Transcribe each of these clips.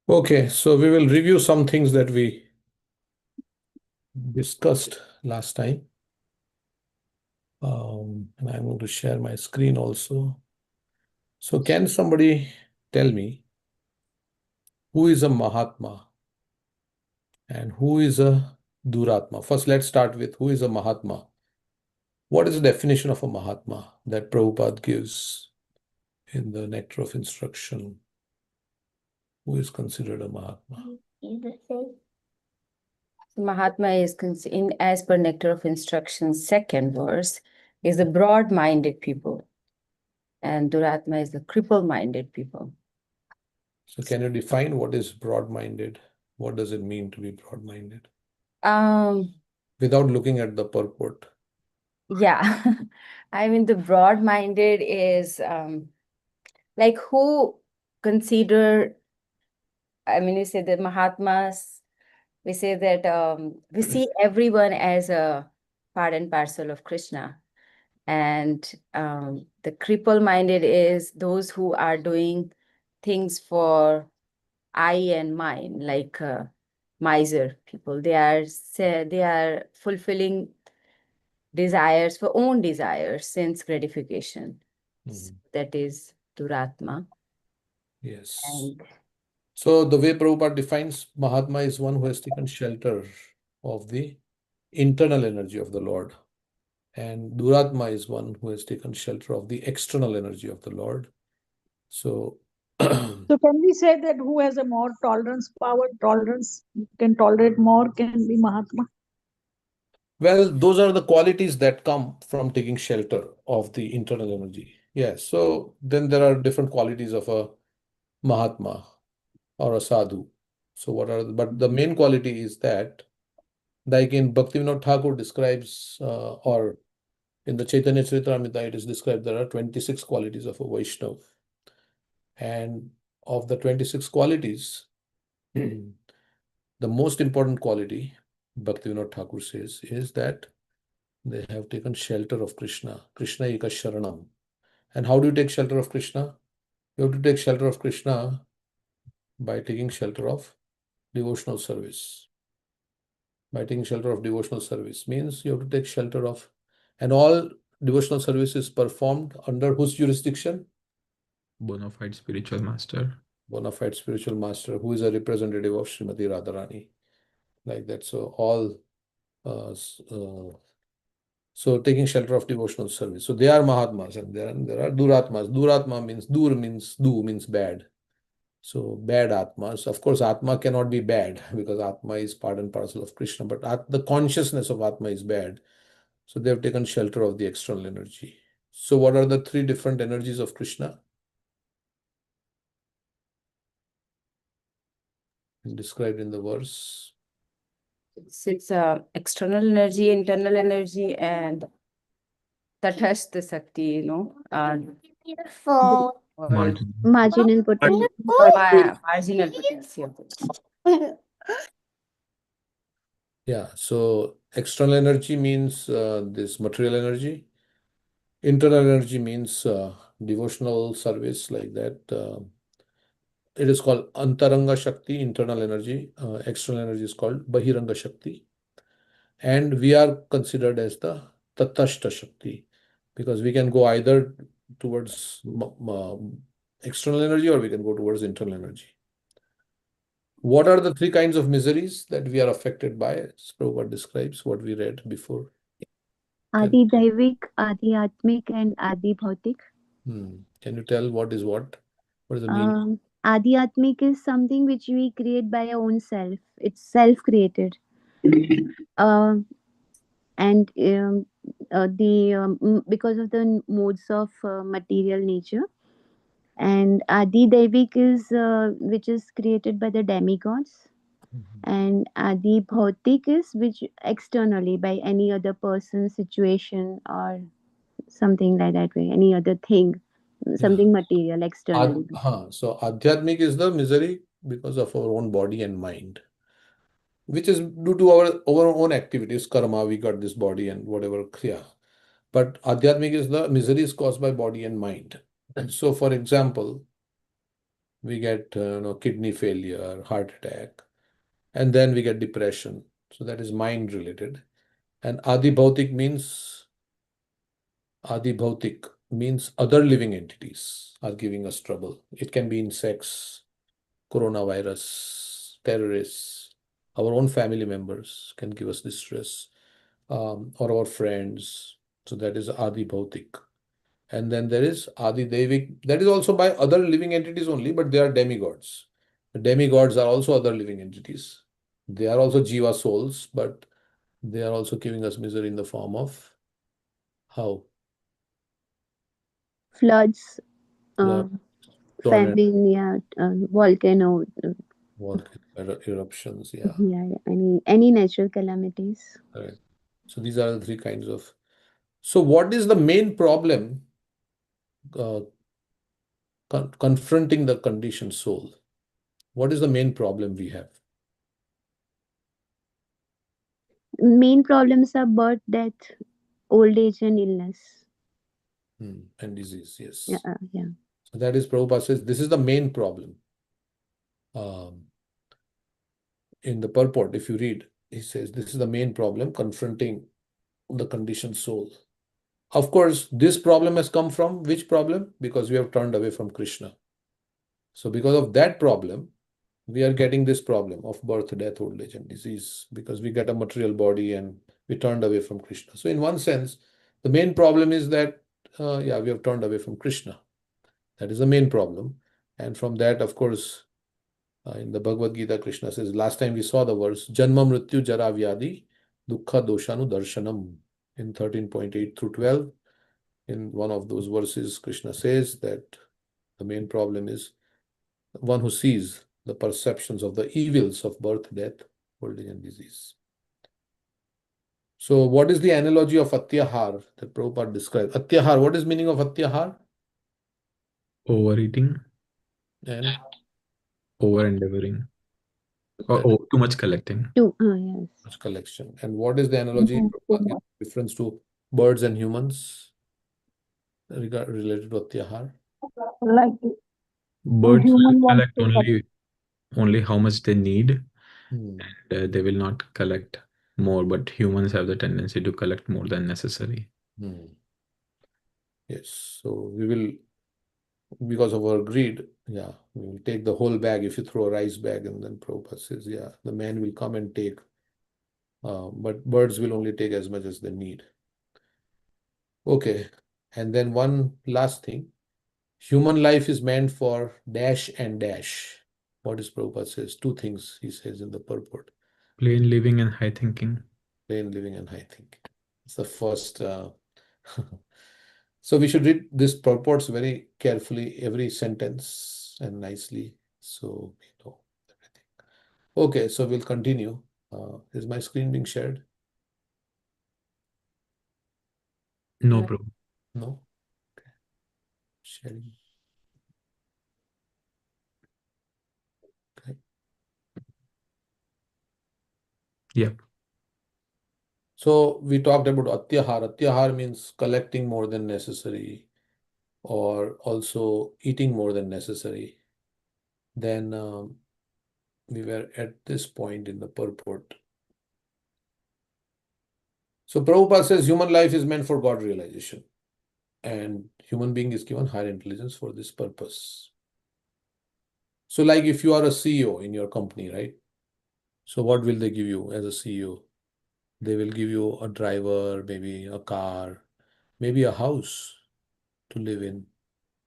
Okay, so we will review some things that we discussed last time. And I'm going to share my screen also. So can somebody tell me who is a Mahatma and who is a Duratma? First, let's start with who is a Mahatma. What is the definition of a Mahatma that Prabhupada gives in the Nectar of Instruction? Who is considered a Mahatma? Mahatma is as per Nectar of Instructions, second verse, is the broad-minded people, and Duratma is the cripple-minded people. So can you define what is broad-minded? What does it mean to be broad-minded? Without looking at the purport. Yeah, I mean the broad-minded is like who consider. I mean, we say the Mahatmas. We say that we see everyone as a part and parcel of Krishna. And the cripple-minded is those who are doing things for I and mine, like miser people. They are fulfilling desires for own desires, sense gratification. So that is Duratma. Yes. And So the way Prabhupada defines Mahatma is one who has taken shelter of the internal energy of the Lord. And Duratma is one who has taken shelter of the external energy of the Lord. So, So can we say that who has a more tolerance power, can tolerate more, can be Mahatma? well, those are the qualities that come from taking shelter of the internal energy. Yes. So then there are different qualities of a Mahatma or a sadhu. So but the main quality is that, like in Bhaktivinoda Thakur describes, or in the Chaitanya Charitamrita, it is described there are 26 qualities of a Vaishnava. And of the 26 qualities, the most important quality, Bhaktivinoda Thakur says, is that they have taken shelter of Krishna. Krishna eka sharanam. And how do you take shelter of Krishna? You have to take shelter of Krishna by taking shelter of devotional service. By taking shelter of devotional service means you have to take shelter of, and all devotional service is performed under whose jurisdiction? Bona fide spiritual master. Bona fide spiritual master, who is a representative of Srimati Radharani. Like that. So all so taking shelter of devotional service. So they are Mahatmas, and there are Duratmas. Duratma means do means bad. So bad Atmas. Of course, Atma cannot be bad because Atma is part and parcel of Krishna, but the consciousness of Atma is bad. So they have taken shelter of the external energy. So what are the three different energies of Krishna? Described in the verse. it's external energy, internal energy, and Tatastha Sakti, Beautiful. or Marginal potential. marginal potency. Yeah, so external energy means this material energy. Internal energy means devotional service, like that. It is called Antaranga Shakti, internal energy. External energy is called Bahiranga Shakti. And we are considered as the Tatashta Shakti because we can go either towards external energy or we can go towards internal energy. What are the three kinds of miseries that we are affected by? Prabhupada describes what we read before. Adi Daivik, Adi Atmik, and Adi Bhautik. Can you tell what is what? What is the meaning? Adi Atmik is something which we create by our own self. It's self-created. And because of the modes of material nature. And Adi Daivik is which is created by the demigods. And Adi Bhautik is which externally by any other person, situation, or something like that way, any other thing, something material externally. So Adhyatmik is the misery because of our own body and mind, which is due to our own activities, karma, we got this body and whatever kriya. But Adhyatmik is the misery is caused by body and mind. And so, for example, we get kidney failure, heart attack, and then we get depression. So that is mind related. And Adi Bhautik means other living entities are giving us trouble. It can be insects, coronavirus, terrorists, our own family members can give us distress, or our friends. So that is Adi Bhautik. And then there is Adi Devik. That is also by other living entities only, but they are demigods. The demigods are also other living entities. They are also Jiva souls, but they are also giving us misery in the form of how? Floods, Flood, tornado, famine, yeah, volcano, volcano eruptions. Yeah, yeah, any natural calamities. correct. So these are the three kinds of. So what is the main problem uh, confronting the conditioned soul? What is the main problem we have? Main problems are birth, death, old age, and illness. And disease, Yeah, yes. yeah. So that is Prabhupada says this is the main problem. In the purport, if you read, he says this is the main problem confronting the conditioned soul. Of course, this problem has come from which problem? Because we have turned away from Krishna. So because of that problem, we are getting this problem of birth, death, old age, and disease because we get a material body and we turned away from Krishna. So in one sense, the main problem is that, we have turned away from Krishna. That is the main problem. And from that, of course, in the Bhagavad Gita, Krishna says, last time we saw the verse, Janma Mrityu Jara Vyadi Dukkha Doshanu Darshanam in 13.8 through 12. In one of those verses, Krishna says that the main problem is one who sees the perceptions of the evils of birth, death, old age, and disease. So, what is the analogy of Atyahar that Prabhupada describes? Atyahar, what is meaning of Atyahar? Overeating, And over endeavoring, or too much collecting. Yes. collection. And what is the analogy Prabhupada gives reference to birds and humans related to Atyahar? Like Birds will human wants collect to only how much they need. Hmm. They will not collect more, but humans have the tendency to collect more than necessary. Yes, so we will, because of our greed, we will take the whole bag. If you throw a rice bag, and then Prabhupada says, the man will come and take, but birds will only take as much as they need. Okay, and then one last thing, human life is meant for dash and dash. What is Prabhupada says? Two things he says in the purport. Plain living and high thinking. Plain living and high thinking. It's the first. So we should read this purports very carefully, every sentence and nicely, so we know everything. Okay, so we'll continue. Is my screen being shared? No, No. bro. No? Okay. Sharing. Okay. Yep. So we talked about Atyahar. Atyahar means collecting more than necessary or also eating more than necessary. Then we were at this point in the purport. So Prabhupada says human life is meant for God realization, and human being is given higher intelligence for this purpose. So like if you are a CEO in your company, right? So what will they give you as a CEO? They will give you a driver, maybe a car, maybe a house to live in,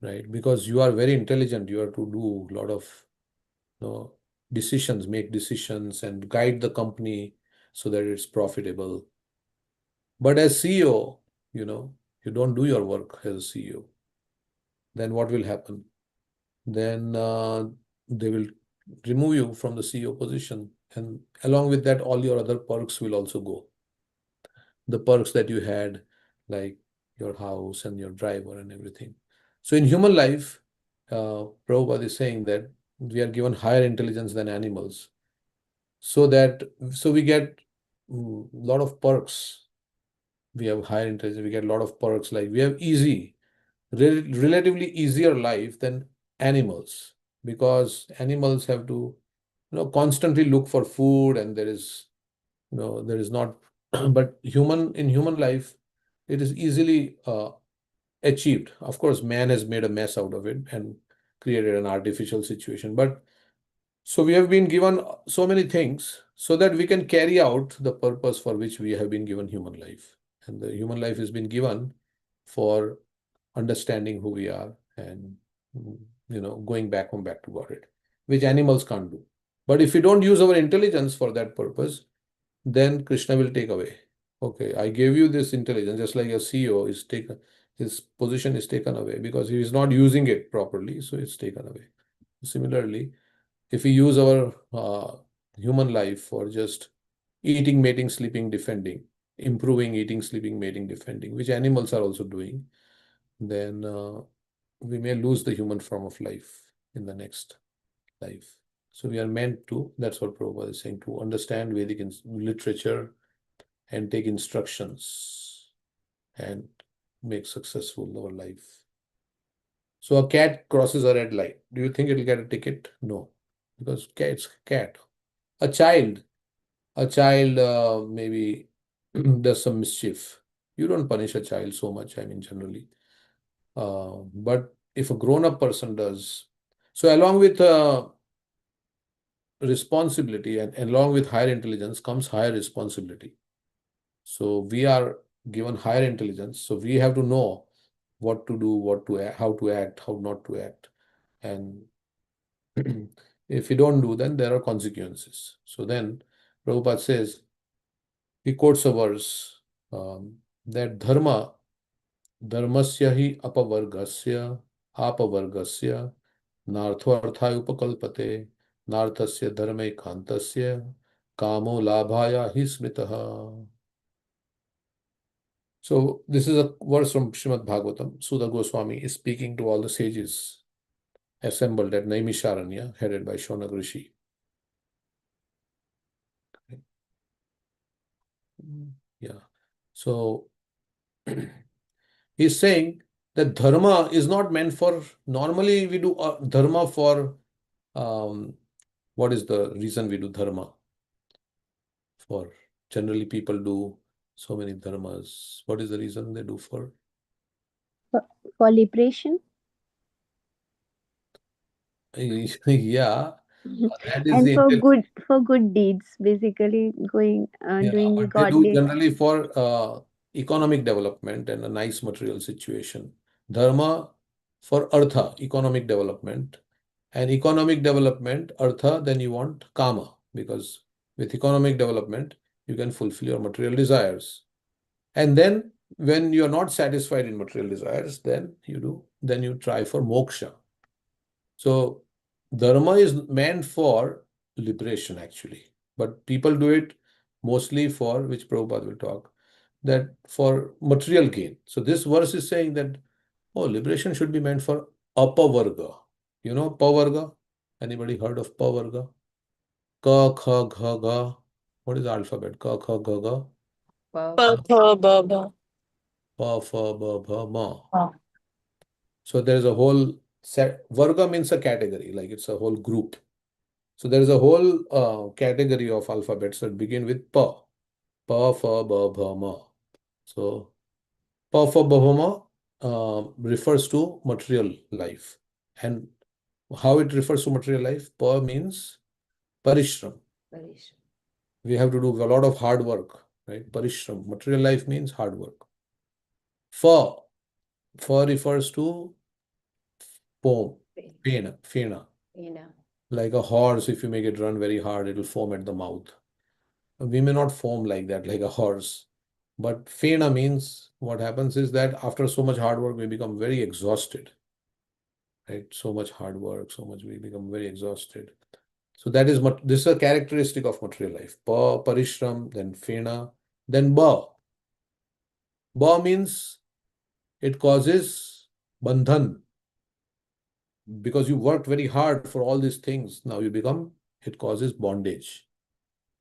right? Because you are very intelligent, you have to do a lot of decisions, make decisions and guide the company so that it's profitable. But as CEO, you don't do your work as a CEO. Then what will happen? Then they will remove you from the CEO position. And along with that, all your other perks will also go. The perks that you had, like your house and your driver and everything. So in human life, Prabhupada is saying that we are given higher intelligence than animals. So we get a lot of perks. We have higher intelligence, we get a lot of perks, like we have relatively easier life than animals. because animals have to, constantly look for food, and there is, there is not, but in human life, it is easily achieved. Of course, man has made a mess out of it and created an artificial situation. But so we have been given so many things so that we can carry out the purpose for which we have been given human life. And the human life has been given for understanding who we are and going back home, back to Godhead, which animals can't do. But if we don't use our intelligence for that purpose, then Krishna will take away. Okay, I gave you this intelligence, just like a CEO is taken, his position is taken away because he is not using it properly, so it's taken away. Similarly, if we use our human life for just eating, mating, sleeping, defending, improving, eating, sleeping, mating, defending, which animals are also doing, then we may lose the human form of life in the next life. So we are meant to, that's what Prabhupada is saying, to understand Vedic literature and take instructions and make successful our life. So a cat crosses a red light. Do you think it'll get a ticket? No, because it's cat. A child maybe does some mischief. You don't punish a child so much, I mean, generally. But if a grown-up person does, so along with responsibility and along with higher intelligence comes higher responsibility. So we are given higher intelligence, so we have to know what to do, how to act, how not to act. And if we don't do, then there are consequences. So then Prabhupada says, he quotes a verse that dharmasya hi apavargasya नार्थो अर्थाय उपकल्पते नार्थस्य धर्मे कांतस्य कामो लाभाय हि स्मृतः. So this is a verse from Srimad Bhagavatam. Sudha Goswami is speaking to all the sages assembled at Naimisharanya, headed by Shaunak Rishi. Yeah. So he's saying that dharma is not meant for, normally we do dharma for, what is the reason we do dharma? For generally people do so many dharmas. What is the reason they do for? For liberation. Yeah, that is And the for good deeds, basically doing but they do godly. generally for economic development and a nice material situation. Dharma for artha, economic development, and economic development, artha, then you want kama, because with economic development you can fulfill your material desires. And then when you are not satisfied in material desires, then you try for moksha. So dharma is meant for liberation actually, but people do it mostly for, which Prabhupada will talk, that for material gain. So this verse is saying that, oh, liberation should be meant for apavarga. You know pavarga? Anybody heard of pavarga? Ka, kha, gha, ga. What is the alphabet? Ka, kha, gha, ga. Wow. Pa, fa, ba, bha, ma. So there is a whole set. Varga means a category, like it's a whole group. So there is a whole category of alphabets that begin with pa. Pa, fa, ba, bha, ma. So pa, fa, ba, bha, ma refers to material life. And how it refers to material life? Pa means parishram. We have to do a lot of hard work, right? Parishram. Material life means hard work. Fa. Fa refers to foam. Fena. Like a horse, if you make it run very hard, it will foam at the mouth. We may not foam like that, like a horse. But fena means what happens is that after so much hard work, we become very exhausted. Right? So much hard work, we become very exhausted. So that is this is a characteristic of material life. Pa, parishram, then fena, then ba. Ba means it causes bandhan. Because you worked very hard for all these things, now it causes bondage.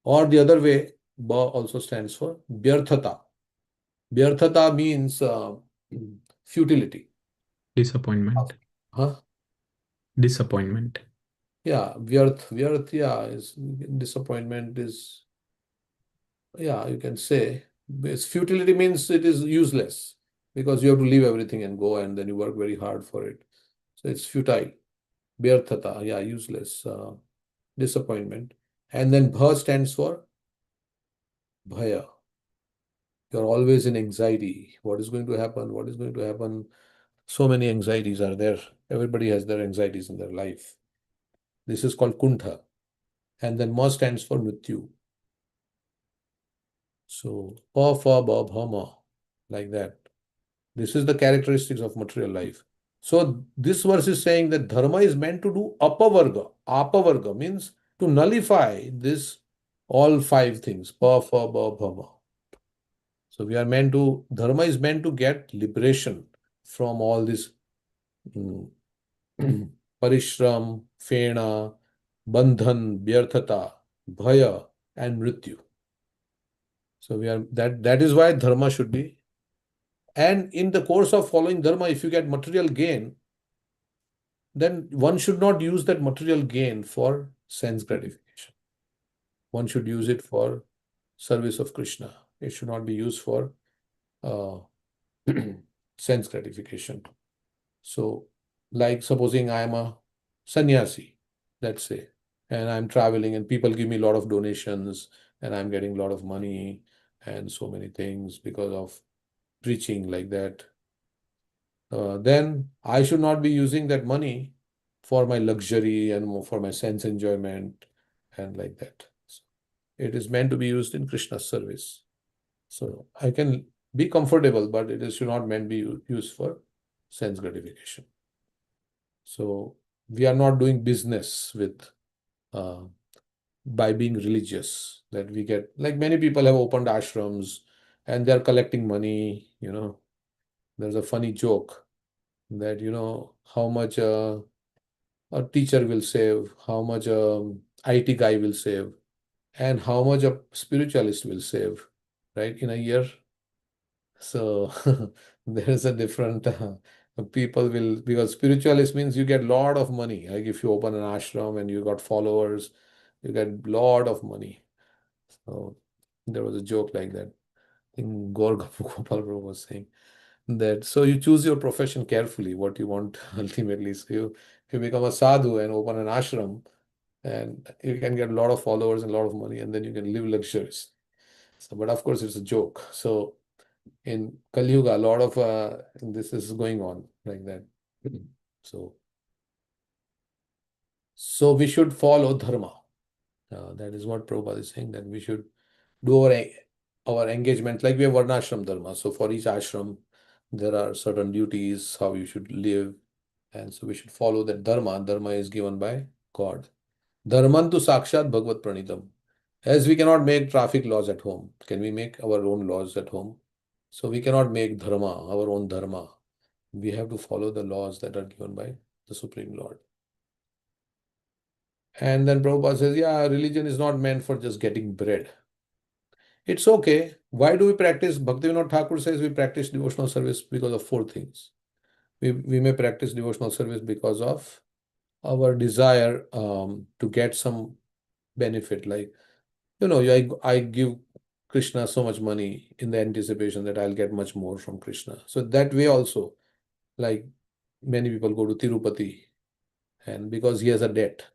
Or the other way, ba also stands for vyarthata. Vyarthata means futility. Disappointment. Huh? Disappointment. Yeah, vyarth, yeah, is disappointment is, yeah, you can say. It's futility means it is useless because you have to leave everything and go, and then you work very hard for it. So it's futile. Vyarthata, yeah, useless, disappointment. And then bha stands for bhaya. You're always in anxiety. What is going to happen? What is going to happen? So many anxieties are there. Everybody has their anxieties in their life. This is called kuntha. And then ma stands for mrityu. So pa, fa, ba, bha, ma, like that. This is the characteristics of material life. So this verse is saying that dharma is meant to do apavarga. Apavarga means to nullify this all five things. Pa, fa, ba, bha, ma. So we are meant to, dharma is meant to get liberation from all this mm, parishram, fena, bandhan, vyarthata, bhaya, and mrityu. So we are that is why dharma should be. And in the course of following dharma, if you get material gain, then one should not use that material gain for sense gratification. One should use it for service of Krishna. It should not be used for uh, sense gratification. So, like supposing I am a sannyasi, let's say, and I'm traveling and people give me a lot of donations and I'm getting a lot of money and so many things because of preaching like that, then I should not be using that money for my luxury and for my sense enjoyment and like that. So it is meant to be used in Krishna's service. So I can be comfortable, but it is should not meant be used for sense gratification. So we are not doing business with uh, by being religious, that we get, like many people have opened ashrams and they're collecting money. There's a funny joke that how much a teacher will save, how much a IT guy will save, and how much a spiritualist will save, right, in a year. So there is a different people will, because spiritualist means you get lot of money. Like if you open an ashram and you got followers, you get lot of money. So there was a joke like that. I think Gaur Gopal Prabhu was saying that. So you choose your profession carefully, what you want ultimately. So if you become a sadhu and open an ashram, and you can get a lot of followers and a lot of money, and then you can live luxurious. So, but of course, it's a joke. So in Kali Yuga, a lot of this is going on like that. So, so we should follow dharma. That is what Prabhupada is saying, that we should do our engagement, like we have varnashram dharma. So for each ashram, there are certain duties, how you should live. And so we should follow that dharma. Dharma is given by God. Dharmantu sakshat bhagavad pranitam. As we cannot make traffic laws at home, can we make our own laws at home? So we cannot make dharma, our own dharma. We have to follow the laws that are given by the Supreme Lord. And then Prabhupada says, yeah, religion is not meant for just getting bread. It's okay. Why do we practice? Bhaktivinoda Thakur says we practice devotional service because of four things. We may practice devotional service because of our desire to get some benefit. Like, I give Krishna so much money in the anticipation that I'll get much more from Krishna. So that way also, like many people go to Tirupati and because he has a debt,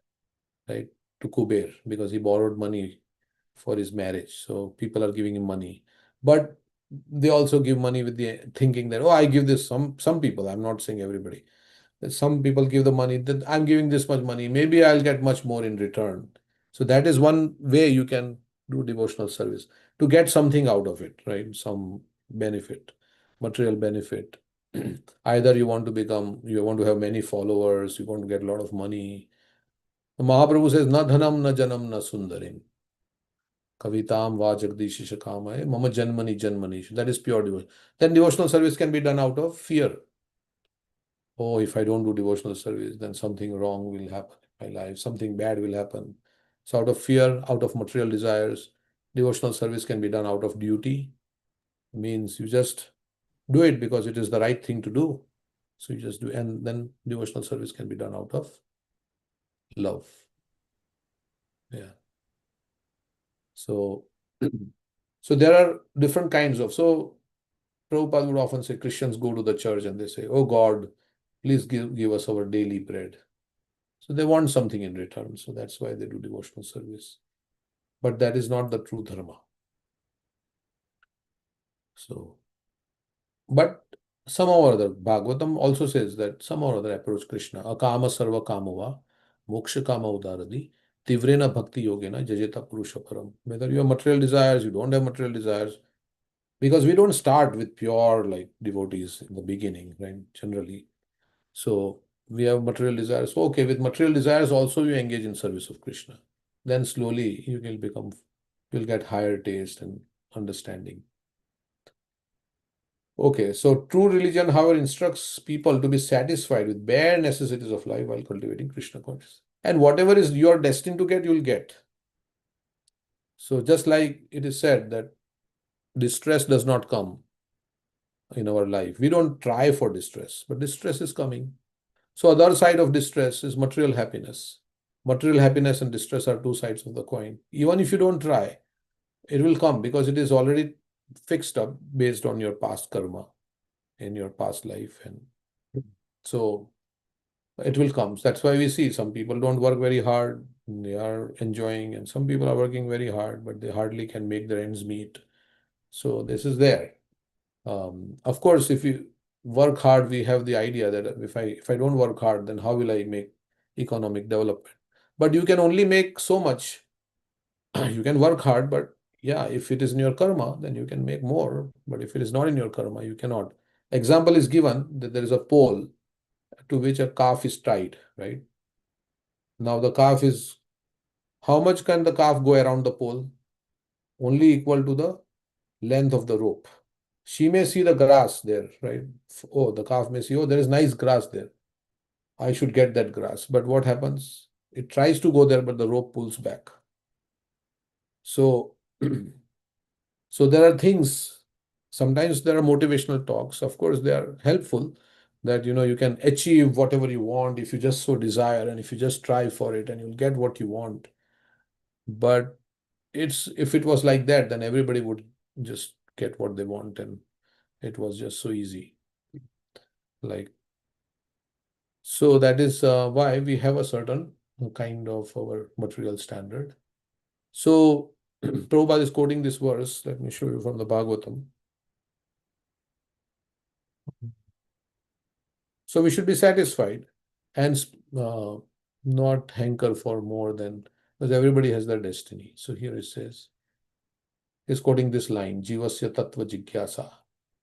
right, to Kuber, because he borrowed money for his marriage. So people are giving him money. But they also give money with the thinking that, oh, I give this, some people, I'm not saying everybody. Some people give the money that I'm giving this much money, maybe I'll get much more in return. So that is one way you can do devotional service, to get something out of it, right? Some benefit, material benefit. Either you want to have many followers, you want to get a lot of money. The Mahaprabhu says, na dhanam, na janam, na sundarim. Kavitam va jagdish shakamaye, mama janmani janmani. That is pure devotion. Then devotional service can be done out of fear. Oh, if I don't do devotional service, then something wrong will happen in my life, something bad will happen. So, out of fear, out of material desires, devotional service can be done out of duty. Means you just do it because it is the right thing to do. So, you just do, and then devotional service can be done out of love. Yeah. So, so there are different kinds of. So Prabhupada would often say Christians go to the church and they say, "Oh God, please give us our daily bread." So they want something in return. So that's why they do devotional service. But that is not the true dharma. So, but somehow or other, Bhagavatam also says that somehow or other approach Krishna. Akama sarva kamava, moksha kama udaradi, tivrena bhakti yogena, jajeta purusha param. Whether you have material desires, you don't have material desires, because we don't start with pure like devotees in the beginning, right? Generally. So we have material desires. So, okay, with material desires also you engage in service of Krishna. Then slowly you'll get higher taste and understanding. Okay, so true religion, however, instructs people to be satisfied with bare necessities of life while cultivating Krishna consciousness. And whatever is you are destined to get, you'll get. So just like it is said that distress does not come in our life. We don't try for distress, but distress is coming. So other side of distress is material happiness. Material happiness and distress are two sides of the coin. Even if you don't try, it will come because it is already fixed up based on your past karma in your past life. And so it will come. That's why we see some people don't work very hard, they are enjoying, and some people are working very hard, but they hardly can make their ends meet. So this is there. Of course, if you work hard, we have the idea that if I don't work hard, then how will I make economic development? But you can only make so much. You can work hard, but yeah, if it is in your karma, then you can make more. But if it is not in your karma, you cannot. Example is given that there is a pole to which a calf is tied, right? Now the calf is, how much can the calf go around the pole? Only equal to the length of the rope. She may see the grass there, right? Oh, the calf may see, oh, there is nice grass there. I should get that grass. But what happens? It tries to go there, but the rope pulls back. So, so there are things, sometimes there are motivational talks. Of course, they are helpful that, you can achieve whatever you want if you just so desire and if you just try for it and you'll get what you want. But if it was like that, then everybody would just get what they want and it was just so easy. Like, so that is why we have a certain kind of our material standard. So Prabhupada is quoting this verse. Let me show you from the Bhagavatam. So we should be satisfied and not hanker for more than, because everybody has their destiny. So here it says, he's quoting this line, Jivasya Tattva Jigyasa.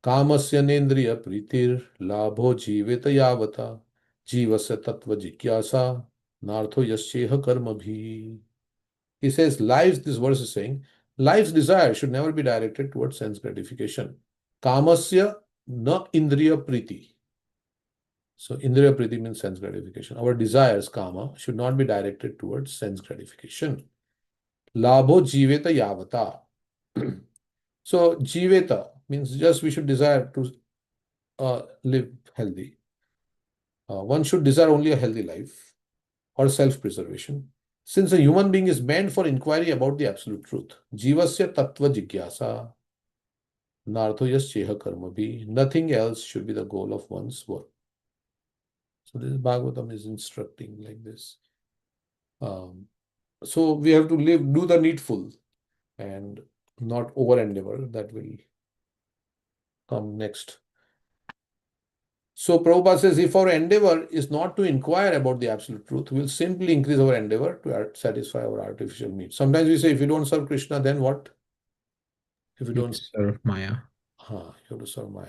Kamasya Nendriya Pritir Labho Jiveta Yavata Jivasya Tattva Jigyasa Nartho Yasyeha Karma Bhi. He says, this verse is saying, life's desire should never be directed towards sense gratification. Kamasya na indriya priti. So indriya priti means sense gratification. Our desires, kama, should not be directed towards sense gratification. Labho jiveta yavata. So jiveta means just we should desire to live healthy. One should desire only a healthy life or self-preservation. Since a human being is meant for inquiry about the absolute truth, jivasya tattva jigyasa, nartho yasyeha karma bhi, nothing else should be the goal of one's work. So this Bhagavatam is instructing like this. So we have to do the needful and not over endeavor. That will come next. So Prabhupada says, if our endeavor is not to inquire about the absolute truth, we'll simply increase our endeavor to satisfy our artificial needs. Sometimes we say, if you don't serve Krishna, then what? If you don't serve Maya. you have to serve Maya.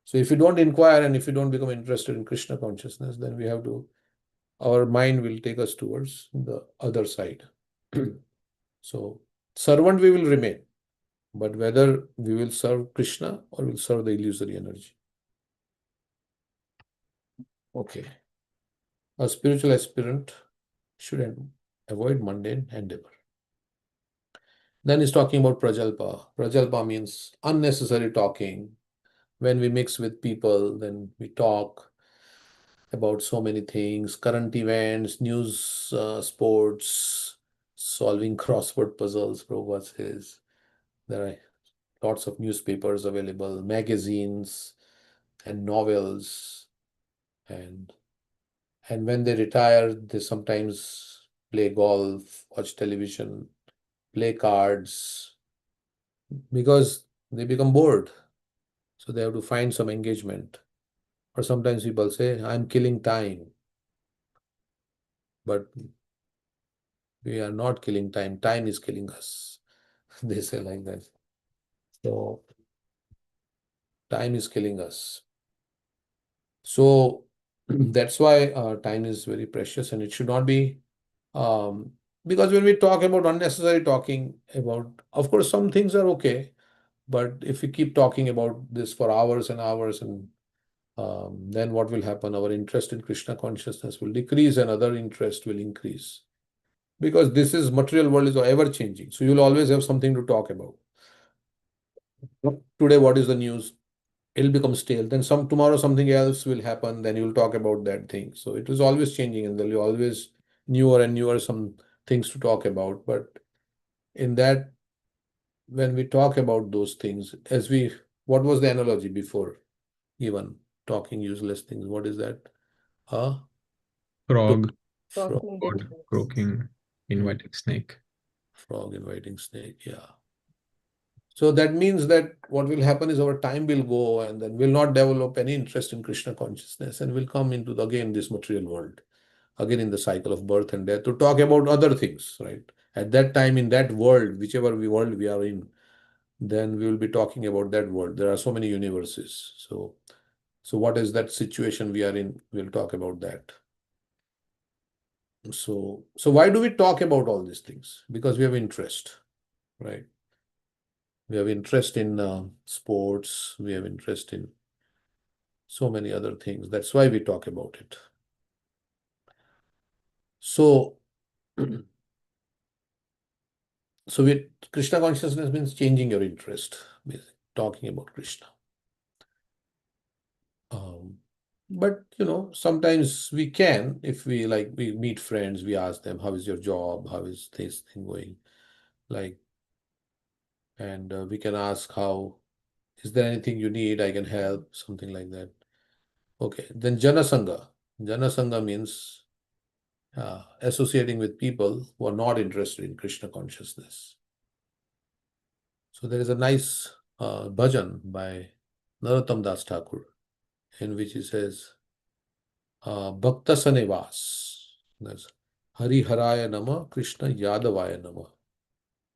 So if you don't inquire and if you don't become interested in Krishna consciousness, then our mind will take us towards the other side. So servant we will remain, but whether we will serve Krishna or will serve the illusory energy. Okay. A spiritual aspirant should avoid mundane endeavor. Then he's talking about prajalpa. Prajalpa means unnecessary talking. When we mix with people, then we talk about so many things, current events, news, sports, solving crossword puzzles. Prabhupada says there are lots of newspapers available, magazines, and novels, and when they retire, they sometimes play golf, watch television, play cards, because they become bored. So they have to find some engagement. Or sometimes people say, I'm killing time. But we are not killing time. Time is killing us. They say like that. So time is killing us. So that's why time is very precious, and it should not be, um, because when we talk about unnecessary talking about, of course, some things are okay, but if we keep talking about this for hours and hours, and then what will happen? Our interest in Krishna consciousness will decrease and other interest will increase. Because this is material world is ever changing. So you'll always have something to talk about. Today, what is the news? It'll become stale. Then tomorrow something else will happen. Then you'll talk about that thing. So it is always changing, and there'll be always newer and newer some things to talk about. But in that, when we talk about those things, what was the analogy before? Even talking useless things. What is that? A Frog, frog, Talking bird difference. croaking, inviting snake. frog inviting snake. Yeah. So that means that what will happen is our time will go, and then we'll not develop any interest in Krishna consciousness, and we'll come into again this material world, again in the cycle of birth and death, to talk about other things, right? At that time, in that world, whichever world we are in, then we will be talking about that world. There are so many universes. So what is that situation we are in? We'll talk about that. So why do we talk about all these things? Because we have interest, right? We have interest in sports. We have interest in so many other things. That's why we talk about it. So, Krishna consciousness means changing your interest, basically, talking about Krishna. But sometimes we can, if we meet friends, we ask them, how is your job? How is this thing going? And we can ask, is there anything you need? I can help, something like that. Okay, then Jana Sangha. Jana Sangha means associating with people who are not interested in Krishna consciousness. So there is a nice bhajan by Narottam Das Thakur, in which he says, Bhakta Sanevas. That's Hari Haraya Nama, Krishna Yadavaya Nama,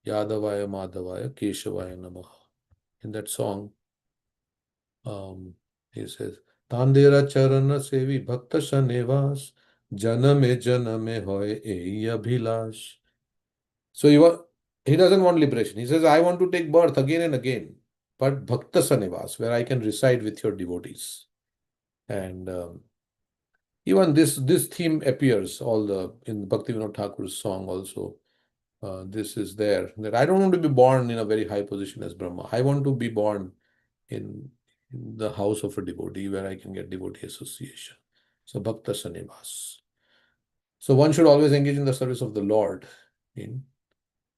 Yadavaya Madhavaya, Keshavaya Nama. In that song, he says, Tandera Charana Sevi Bhakta Sanevas, Janame Janame Hoy Ei Abhilash. So he doesn't want liberation. He says, I want to take birth again and again, but Bhakta Sanivas, where I can reside with your devotees. And even this theme appears in Bhaktivinoda Thakur's song also. This is there, that I don't want to be born in a very high position as Brahma. I want to be born in the house of a devotee where I can get devotee association. So Bhakta Sanivas. So one should always engage in the service of the Lord.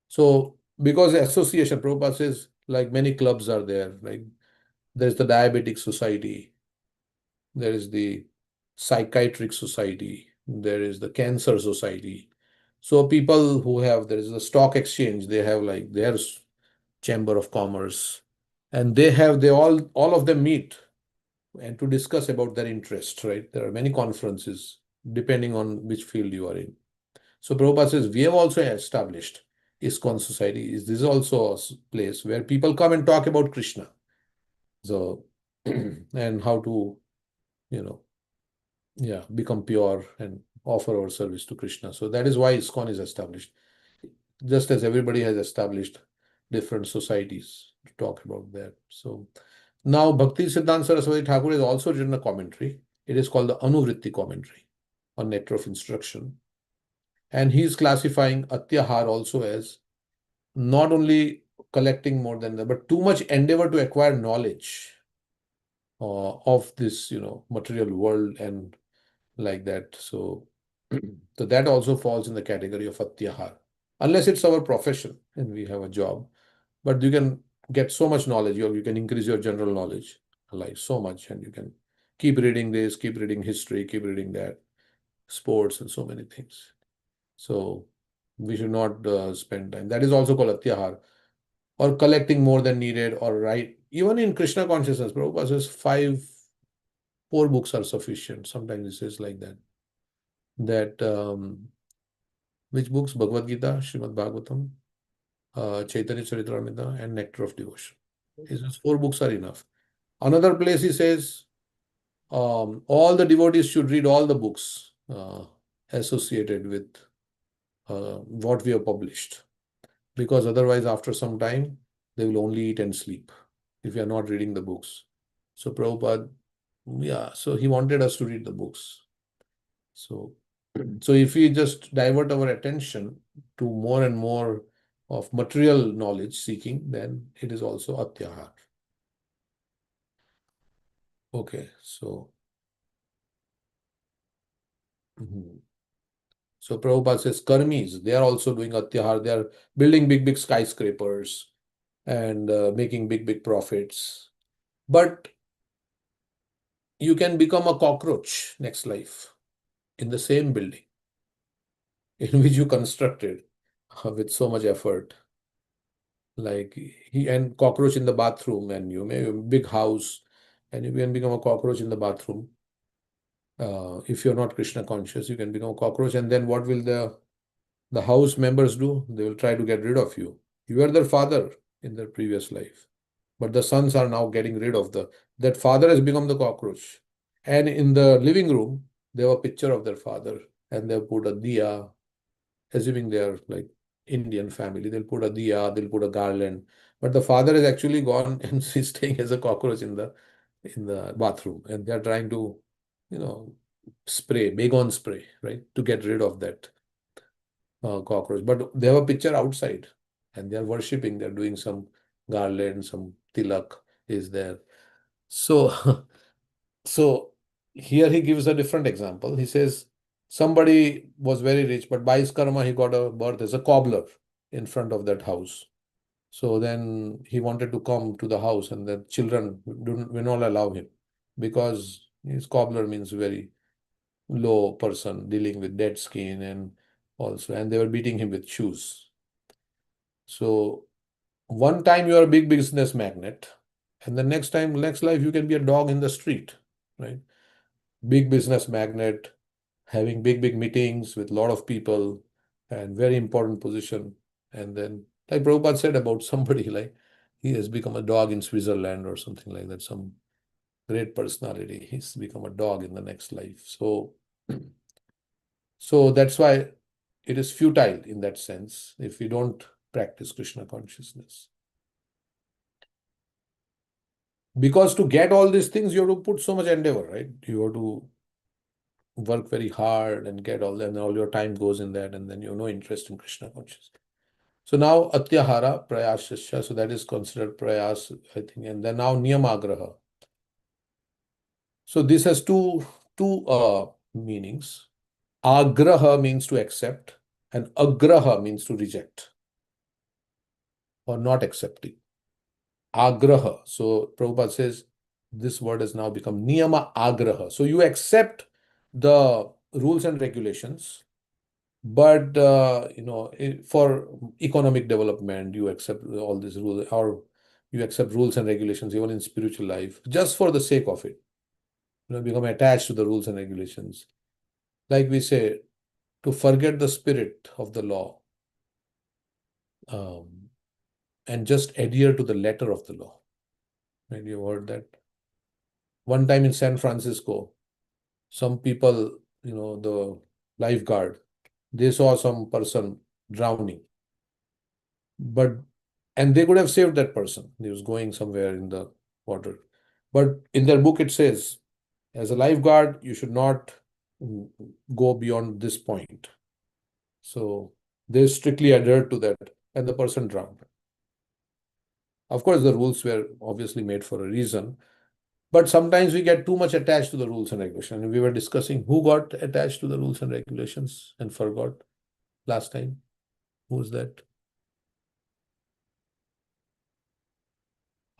So because association, Prabhupada says, like many clubs are there, like there's the Diabetic Society, there is the Psychiatric Society, there is the Cancer Society. So people there is the stock exchange, they have like their Chamber of Commerce, and they all of them meet and to discuss about their interest, right? There are many conferences depending on which field you are in. So Prabhupada says, we have also established ISKCON society. This is also a place where people come and talk about Krishna. So, and how to, become pure and offer our service to Krishna. So that is why ISKCON is established. Just as everybody has established different societies to talk about that. So now Bhakti Siddhanta Saraswati Thakur has also written a commentary. It is called the Anuvritti commentary on Nectar of Instruction. And he is classifying Atyahar also as not only collecting more than that, but too much endeavor to acquire knowledge of this, material world, and like that. So, so that also falls in the category of Atyahar, unless it's our profession and we have a job. But you can get so much knowledge, you can increase your general knowledge, like so much, and you can keep reading this, keep reading history, keep reading that, sports, and so many things. So we should not spend time. That is also called Atyahar, or collecting more than needed, or right. Even in Krishna consciousness, Prabhupada says 4 books are sufficient. Sometimes it says like that. That which books? Bhagavad Gita, Srimad Bhagavatam, Chaitanya Charitamrita, and Nectar of Devotion. He says 4 books are enough. Another place he says all the devotees should read all the books associated with what we have published, because otherwise after some time they will only eat and sleep if you are not reading the books. So Prabhupada, so he wanted us to read the books. So, so if we just divert our attention to more and more of material knowledge seeking, then it is also Atyahar. Okay, so so Prabhupada says karmis, they are also doing Atyahar. They are building big skyscrapers and making big profits. But you can become a cockroach next life in the same building in which you constructed with so much effort. Like he and cockroach in the bathroom, and you may have a big house, and you can become a cockroach in the bathroom. If you're not Krishna conscious, you can become a cockroach, and then what will the house members do? They will try to get rid of you. You were their father in their previous life, but the sons are now getting rid of that father has become the cockroach. And in the living room, they have a picture of their father, and they put a diya, assuming they are like Indian family. They'll put a diya, they'll put a garland, but the father has actually gone and is staying as a cockroach in the bathroom, and they are trying to, spray, Baygon spray, right, to get rid of that cockroach. But they have a picture outside, and they are worshipping. They're doing some garland, some tilak is there. So, so here he gives a different example. He says somebody was very rich, but by his karma, he got a birth as a cobbler in front of that house. So then he wanted to come to the house, and the children will not allow him, because his cobbler means very low person dealing with dead skin, and they were beating him with shoes. So one time you are a big business magnate, and the next life you can be a dog in the street, right? Big business magnate, having big meetings with a lot of people and very important position. And then, like Prabhupada said about somebody, like he has become a dog in Switzerland or something like that, some great personality. He's become a dog in the next life. So that's why it is futile in that sense if we don't practice Krishna consciousness. Because to get all these things, you have to put so much endeavor, right? You have to work very hard and get all that, and all your time goes in that, and then you have no interest in Krishna consciousness. So now Atyahara, Prayasasya, so that is considered Prayas, I think, and then now Niyamagraha. So this has two meanings. Agraha means to accept, and Agraha means to reject or not accepting. Agraha. So Prabhupada says this word has now become Niyama Agraha. So you accept the rules and regulations, but for economic development, you accept all these rules, or you accept rules and regulations even in spiritual life just for the sake of it. Become attached to the rules and regulations. Like we say, to forget the spirit of the law, and just adhere to the letter of the law. Maybe you've heard that. One time in San Francisco, some people, the lifeguard, they saw some person drowning, and they could have saved that person. He was going somewhere in the water. But in their book, it says, as a lifeguard, you should not go beyond this point. So they strictly adhered to that, and the person drowned. Of course, the rules were obviously made for a reason, But sometimes we get too much attached to the rules and regulations. And we were discussing who got attached to the rules and regulations and forgot last time. Who's that?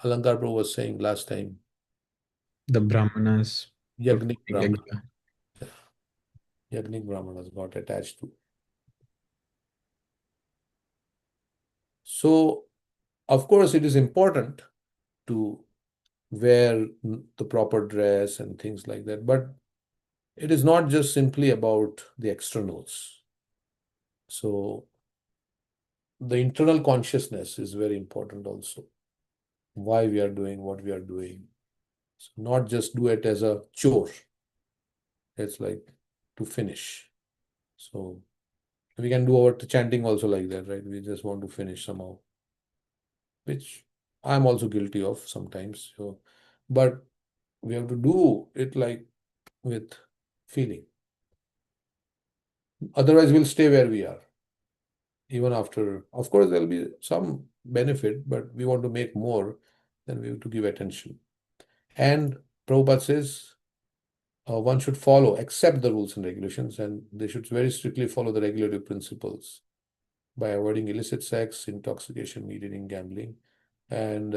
Alankar Prabhu was saying last time. The Brahmanas. Yagnik Brahmana. Yagya. Yagnik Brahmanas got attached to. So, of course, it is important to wear the proper dress and things like that. But it is not just simply about the externals. So, the internal consciousness is very important also. Why we are doing what we are doing. So not just do it as a chore. It's like to finish. So we can do our chanting also like that, right? We just want to finish somehow, which I'm also guilty of sometimes. So, but we have to do it like with feeling. Otherwise, we'll stay where we are. Even after, of course, there'll be some benefit, but we want to make more, then we have to give attention. And Prabhupada says one should accept the rules and regulations, and they should very strictly follow the regulative principles by avoiding illicit sex, intoxication, meat eating, gambling, and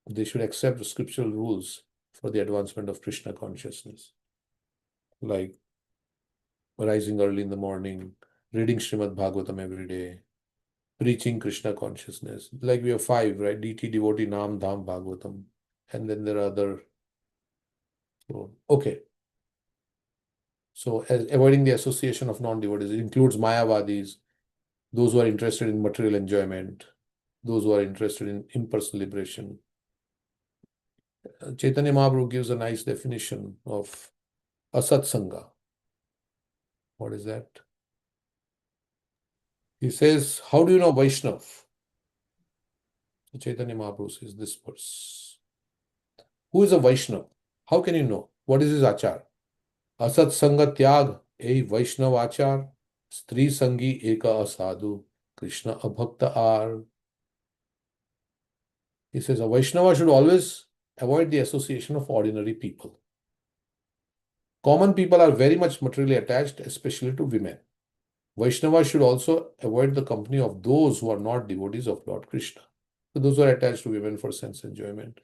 they should accept the scriptural rules for the advancement of Krishna consciousness, like rising early in the morning, reading Srimad Bhagavatam every day, preaching Krishna consciousness. Like we have 5, right? DT, devotee, Nam, Dham, Bhagavatam. And then there are other. So, okay. So avoiding the association of non-devotees, it includes Mayavadis, those who are interested in material enjoyment, those who are interested in impersonal liberation. Chaitanya Mahaprabhu gives a nice definition of asatsanga. What is that? He says, how do you know Vaishnav? Chaitanya Mahaprabhu says this verse. Who is a Vaishnav? How can you know? What is his achar? Asat sanga tyag, a Vaishnav achar, stri sangi eka asadhu, Krishna abhakta ar. He says a Vaishnava should always avoid the association of ordinary people. Common people are very much materially attached, especially to women. Vaishnava should also avoid the company of those who are not devotees of Lord Krishna. So those who are attached to women for sense enjoyment,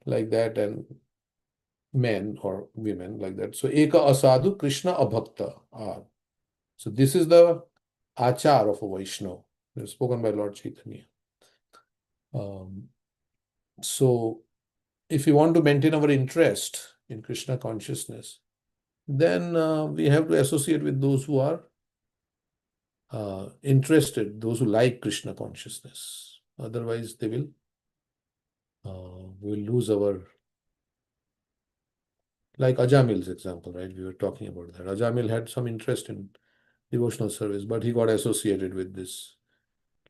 like that, and men or women like that. So eka asadhu, Krishna abhakta are. So this is the achar of a Vaishnava, spoken by Lord Chaitanya. So if we want to maintain our interest in Krishna consciousness, then we have to associate with those who are interested, those who like Krishna consciousness. Otherwise, they will lose our, like Ajamil's example, right? We were talking about that. Ajamil had some interest in devotional service, but he got associated with this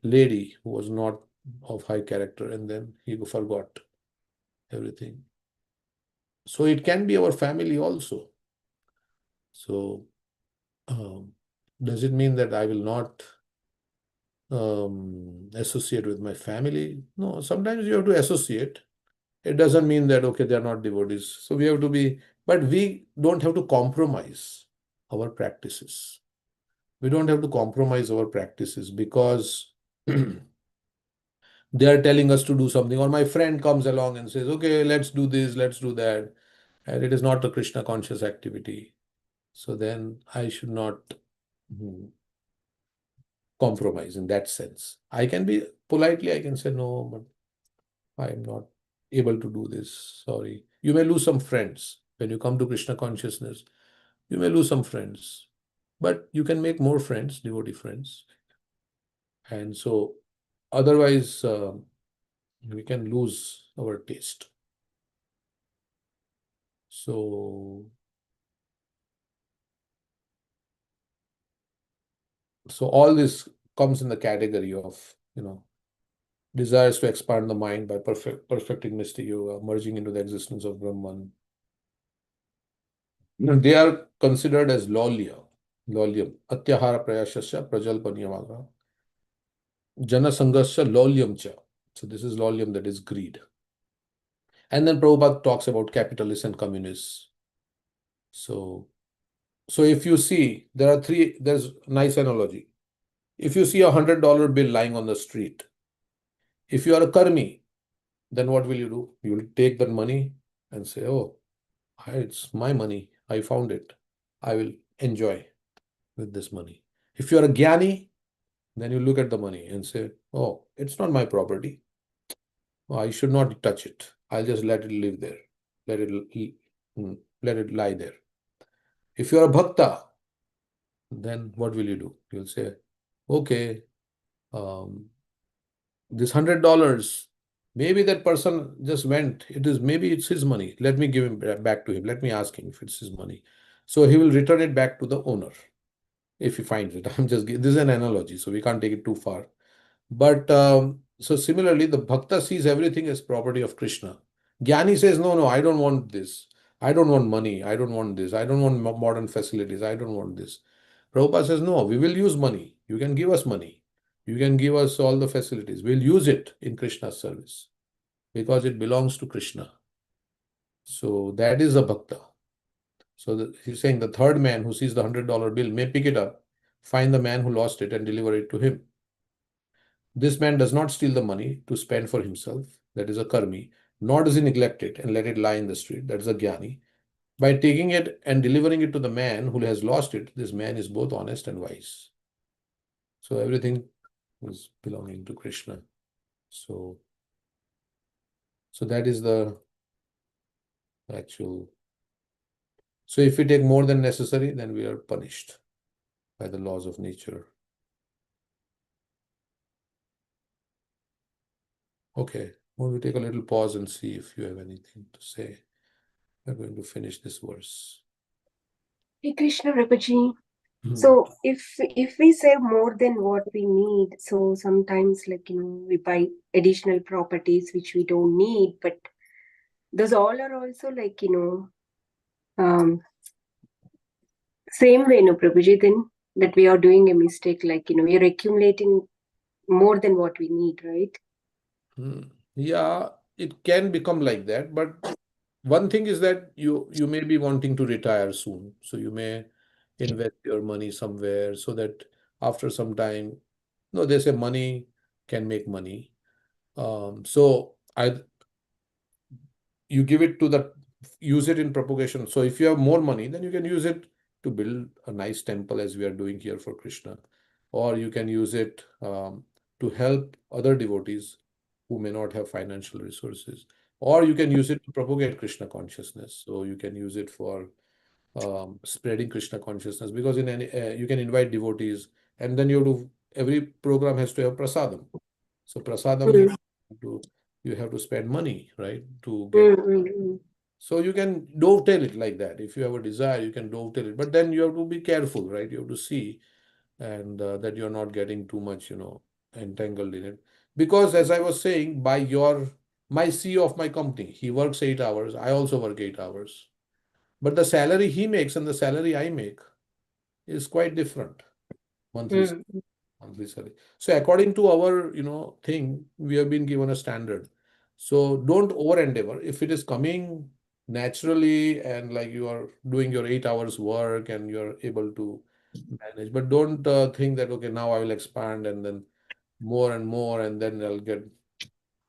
lady who was not of high character, and then he forgot everything. So it can be our family also. So does it mean that I will not associate with my family? No, sometimes you have to associate. It doesn't mean that, okay, they're not devotees. So we have to be, but we don't have to compromise our practices. We don't have to compromise our practices because they are telling us to do something, or my friend comes along and says, okay, let's do this, let's do that. And it is not a Krishna conscious activity. So then I should not compromise in that sense. I can be politely, I can say, no, but I am not able to do this. Sorry. You may lose some friends. When you come to Krishna consciousness, you may lose some friends, but you can make more friends, devotee friends. And so otherwise, we can lose our taste. So all this comes in the category of, desires to expand the mind by perfecting mystic yoga, merging into the existence of Brahman. They are considered as lolyam, atyahara prayashasya prajalpaniyamagra, jana sangasya lolyam cha. So this is lolyam, that is greed. And then Prabhupada talks about capitalists and communists. So if you see, there's a nice analogy. If you see $100 bill lying on the street, if you are a karmi, then what will you do? You will take that money and say, oh, it's my money. I found it. I will enjoy with this money. If you are a jnani, then you look at the money and say, oh, it's not my property. Oh, I should not touch it. I'll just let it live there. Let it lie there. If you're a bhakta, then what will you do? You'll say, okay, um, this $100, maybe that person just went. Maybe it's his money. Let me give him back to him. Let me ask him if it's his money. So he will return it back to the owner if he finds it. This is an analogy, so we can't take it too far. But so similarly, the bhakta sees everything as property of Krishna. Jnani says, no, I don't want this. I don't want money. I don't want this. I don't want modern facilities. I don't want this. Prabhupada says, no, we will use money. You can give us money. You can give us all the facilities. We'll use it in Krishna's service because it belongs to Krishna. So that is a bhakta. So he's saying the third man who sees the $100 bill may pick it up, find the man who lost it, and deliver it to him. This man does not steal the money to spend for himself, that is a karmi, nor does he neglect it and let it lie in the street, that is a jnani. By taking it and delivering it to the man who has lost it, this man is both honest and wise. So everything is belonging to Krishna. So that is the actual. So if we take more than necessary, then we are punished by the laws of nature. Okay, well, we take a little pause and see if you have anything to say. We're going to finish this verse. Hey Krishna Rapaji. So if we save more than what we need, so sometimes we buy additional properties which we don't need, but those all are also same way, no Prabhuji, then that we are doing a mistake, we are accumulating more than what we need, right? Yeah, it can become like that, but one thing is that you may be wanting to retire soon, so you may invest your money somewhere so that after some time, no, they say money can make money. So you give it to use it in propagation. So if you have more money, then you can use it to build a nice temple as we are doing here for Krishna, or you can use it to help other devotees who may not have financial resources, or you can use it to propagate Krishna consciousness. So you can use it for spreading Krishna consciousness, because in any you can invite devotees, and then every program has to have prasadam. So prasadam you have to spend money, right, to get. So you can dovetail it like that. If you have a desire, you can dovetail it, but then you have to be careful, right? You have to see and that you're not getting too much, entangled in it. Because as I was saying, my CEO of my company, he works 8 hours. I also work 8 hours. But the salary he makes and the salary I make is quite different. Monthly salary. So according to our, thing, we have been given a standard. So don't over endeavor. If it is coming naturally and like you are doing your 8 hours work and you're able to manage, but don't think that, okay, now I will expand and then more and more, and then I'll get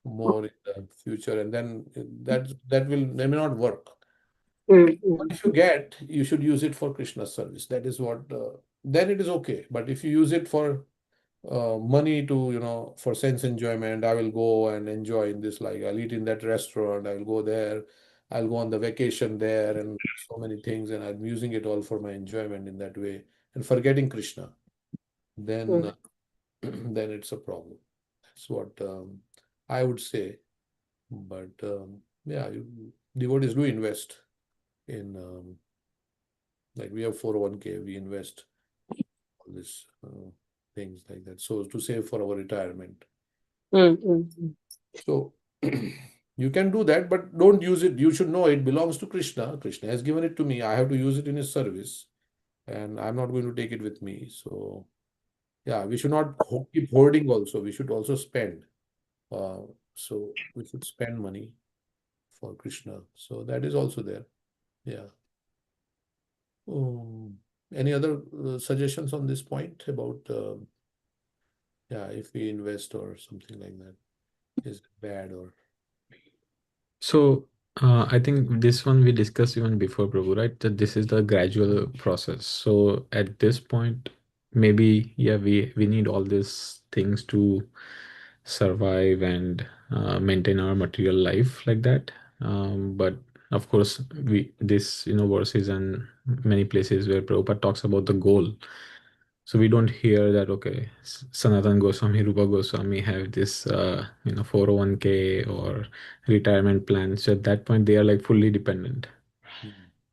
more in the future. And then that may not work. But if you get, you should use it for Krishna's service. That is what, then it is okay. But if you use it for money to, for sense enjoyment, I will go and enjoy in this, like I'll eat in that restaurant, I'll go there, I'll go on the vacation there, and so many things, and I'm using it all for my enjoyment in that way and forgetting Krishna, then then it's a problem. That's what I would say. But yeah, devotees do invest in like we have 401k, we invest all this things like that, so to save for our retirement. So you can do that, but don't use it. You should know it belongs to Krishna. Krishna has given it to me. I have to use it in his service, and I'm not going to take it with me. So yeah, we should not keep hoarding also. We should also spend. So we should spend money for Krishna. So that is also there. Yeah. Any other suggestions on this point about, yeah, if we invest or something like that, is it bad or? So I think this one we discussed even before, Prabhu, right? That this is the gradual process. So at this point, maybe yeah, we need all these things to survive and maintain our material life like that. But of course, we this verses and many places where Prabhupada talks about the goal. So we don't hear that, okay, Sanatan Goswami, Rupa Goswami have this, 401k or retirement plan. So at that point, they are like fully dependent.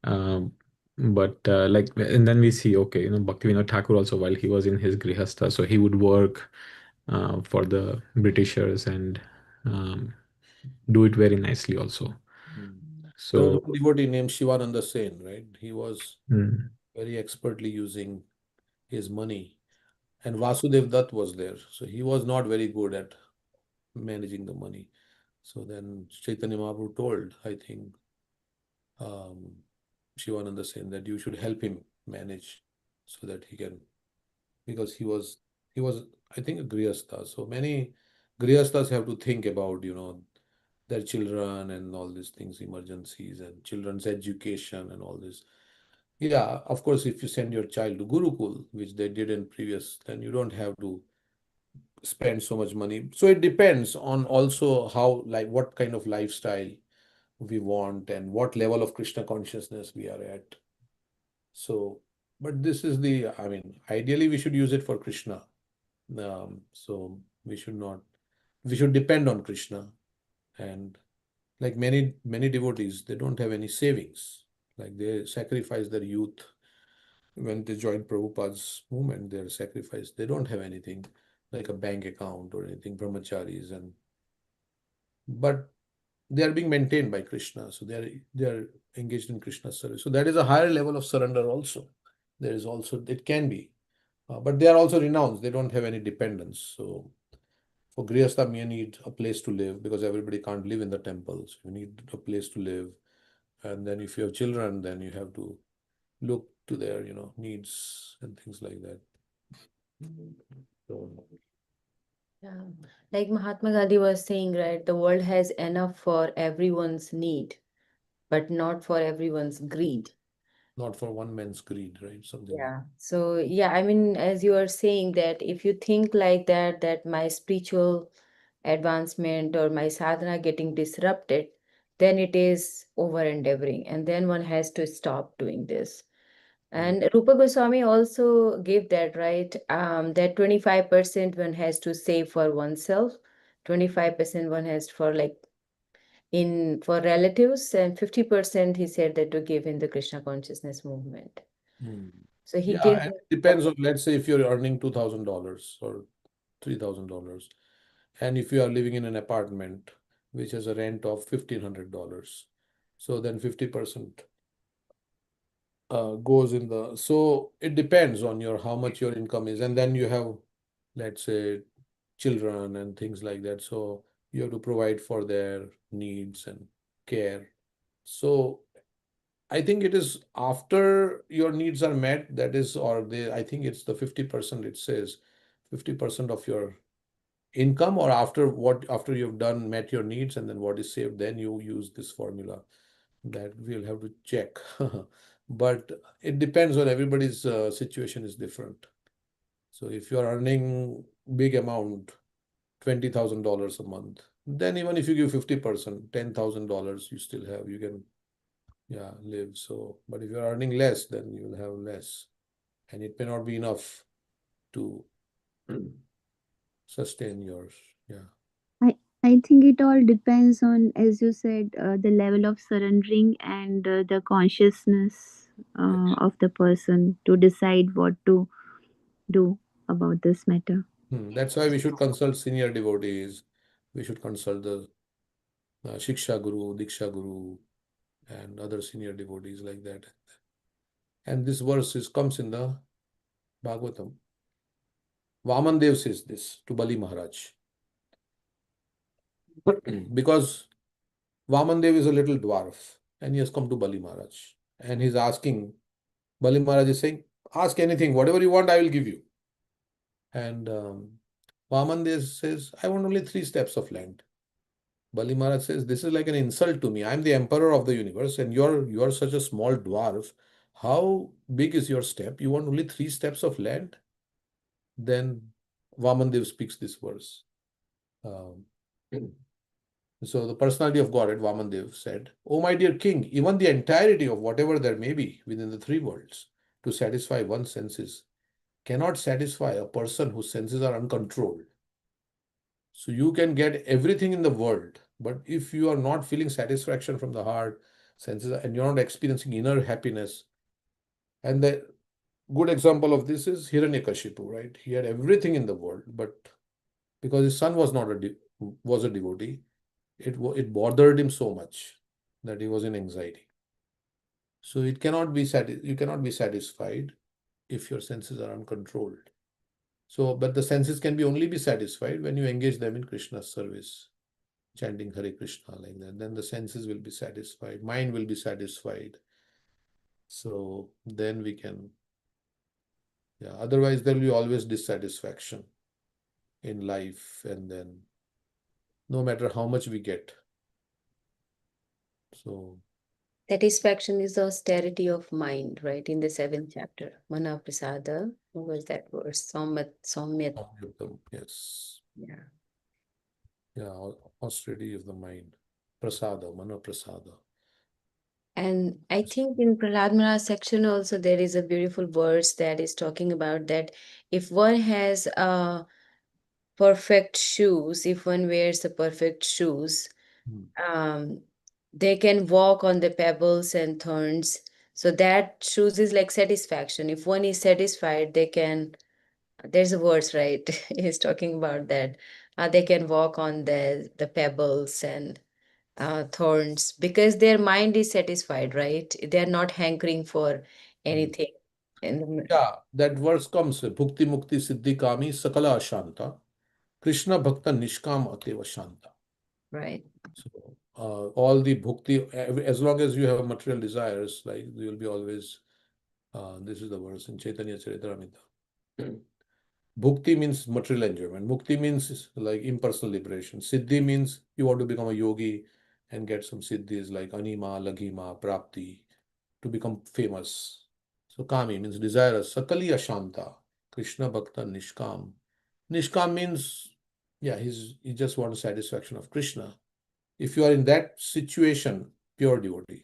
Um, but like, and then we see, okay, Bhaktivinoda Thakur also, while he was in his Grihastha, so he would work for the Britishers and do it very nicely also. There was So, one devotee named Shivananda Sen, right? He was mm, very expertly using his money. And Vasudev Dutt was there. So he was not very good at managing the money. So then Chaitanya Mahaprabhu told, I think, um, Shivananda Sen that you should help him manage so that he can, because he was, I think, a Grihastha. So many Grihasthas have to think about, their children and all these things, emergencies and children's education and all this. Yeah, of course, if you send your child to Gurukul, which they did in previous, then you don't have to spend so much money. So it depends on also how, like, what kind of lifestyle we want and what level of Krishna consciousness we are at. So, but this is I mean, ideally we should use it for Krishna. So we should depend on Krishna. And like many devotees, they don't have any savings. Like they sacrifice their youth when they join Prabhupada's movement, they're sacrificed. They don't have anything like a bank account or anything, brahmacharis, but they are being maintained by Krishna. So they are engaged in Krishna's service. So that is a higher level of surrender also. There is also, it can be. But they are also renounced. They don't have any dependence. So for Grihastha, you need a place to live because everybody can't live in the temples. You need a place to live. And then if you have children, then you have to look to their, needs and things like that. So, Yeah. Like Mahatma Gandhi was saying, right? The world has enough for everyone's need, but not for everyone's greed. not for one man's greed, right? Something like Yeah. So, yeah, I mean, as you are saying that if you think like that, that my spiritual advancement or my sadhana getting disrupted, then it is over endeavoring, and then one has to stop doing this. And Rupa Goswami also gave that, right? That 25% one has to save for oneself, 25% one has for like for relatives, and 50% he said that to give in the Krishna consciousness movement. Hmm. So he Yeah, gives and it depends on, let's say if you're earning $2,000 or $3,000, and if you are living in an apartment which has a rent of $1,500, so then 50% goes in the, so it depends on how much your income is, and then you have, let's say, children and things like that, so you have to provide for their needs and care. So I think it is after your needs are met, that is, or I think it's the 50%, it says 50% of your income, or after you've done met your needs and then what is saved, then you use this formula. That we'll have to check. But it depends on everybody's situation is different. So if you're earning big amount, $20,000 a month, then even if you give 50%, $10,000 you still have, you can, yeah, live. So, but if you're earning less, then you will have less. And it may not be enough to sustain yours. Yeah. I think it all depends on, as you said, the level of surrendering and the consciousness of the person to decide what to do about this matter. That's why we should consult senior devotees. We should consult the Shiksha Guru, Diksha Guru, and other senior devotees like that. And this comes in the Bhagavatam. Vaman Dev says this to Bali Maharaj. Because Vamandev is a little dwarf and he has come to Bali Maharaj. And he's asking, Bali Maharaj is saying, ask anything, whatever you want, I will give you. And Vamandev says, I want only 3 steps of land. Bali Maharaj says, this is like an insult to me. I'm the emperor of the universe and you're such a small dwarf. How big is your step? You want only 3 steps of land? Then Vamandev speaks this verse. Um, so the personality of Godhead, Vamandev, said, Oh my dear king, even the entirety of whatever there may be within the 3 worlds to satisfy one's senses cannot satisfy a person whose senses are uncontrolled. So you can get everything in the world, but if you are not feeling satisfaction from the heart, senses, and you're not experiencing inner happiness, and the good example of this is Hiranyakashipu, right? He had everything in the world, but because his son was not was a devotee, it bothered him so much that he was in anxiety. So it cannot be you cannot be satisfied if your senses are uncontrolled. So, but the senses can only be satisfied when you engage them in Krishna's service, chanting Hare Krishna like that. Then the senses will be satisfied, mind will be satisfied. So then we can, yeah. Otherwise, there will be always dissatisfaction in life, and then no matter how much we get. So Satisfaction is the austerity of mind, right? In the 7th chapter. Mana Prasada. What was that verse? Somyat. yes. Yeah. Yeah, austerity of the mind. Prasada, Mana Prasada. And I think in Prahlad Maharaj section also there is a beautiful verse that is talking about that if one has perfect shoes, if one wears the perfect shoes, um, they can walk on the pebbles and thorns. So that shoes is like satisfaction. If one is satisfied, they can, there's a verse, right? He's talking about that. They can walk on the pebbles and thorns because their mind is satisfied, right? They're not hankering for anything. Yeah, that verse comes, Bhukti Mukti Siddhi Kami Sakala Ashanta, Krishna Bhakta Nishkam Ateva Shanta. Right. So all the bhukti, as long as you have material desires, like you will be always, this is the verse in Chaitanya Charitamrita. Bhukti means material enjoyment. Mukti means like impersonal liberation. Siddhi means you want to become a yogi and get some siddhis like anima, laghima, prapti, to become famous. So kami means desirous. Sakali ashanta, Krishna bhakta nishkam. Nishkam means, yeah, he just wants satisfaction of Krishna. If you are in that situation, pure devotee,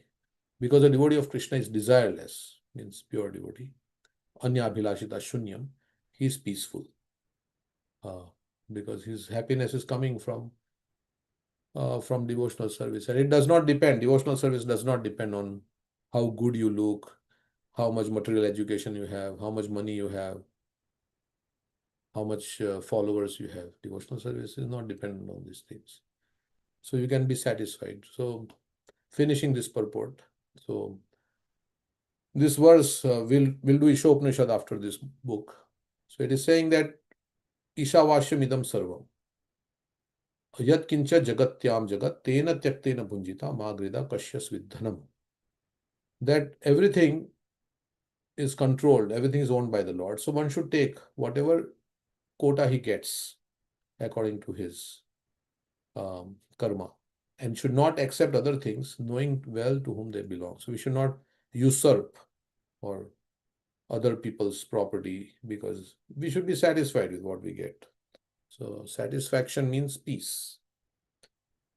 because a devotee of Krishna is desireless, means pure devotee. Anya abhilashita shunyam, he is peaceful. Because his happiness is coming from devotional service. And it does not depend, devotional service does not depend on how good you look, how much material education you have, how much money you have, how much followers you have. Devotional service is not dependent on these things. So you can be satisfied. So finishing this purport. So this verse, we'll do Ishopanishad after this book. So it is saying that Ishavashyam idam sarvam. Yat kincha jagatyam jagat tena tyaktena bhunjita magrida kashyas vidhanam. That everything is controlled, everything is owned by the Lord. So one should take whatever quota he gets according to his karma and should not accept other things, knowing well to whom they belong. So we should not usurp or other people's property because we should be satisfied with what we get. So satisfaction means peace.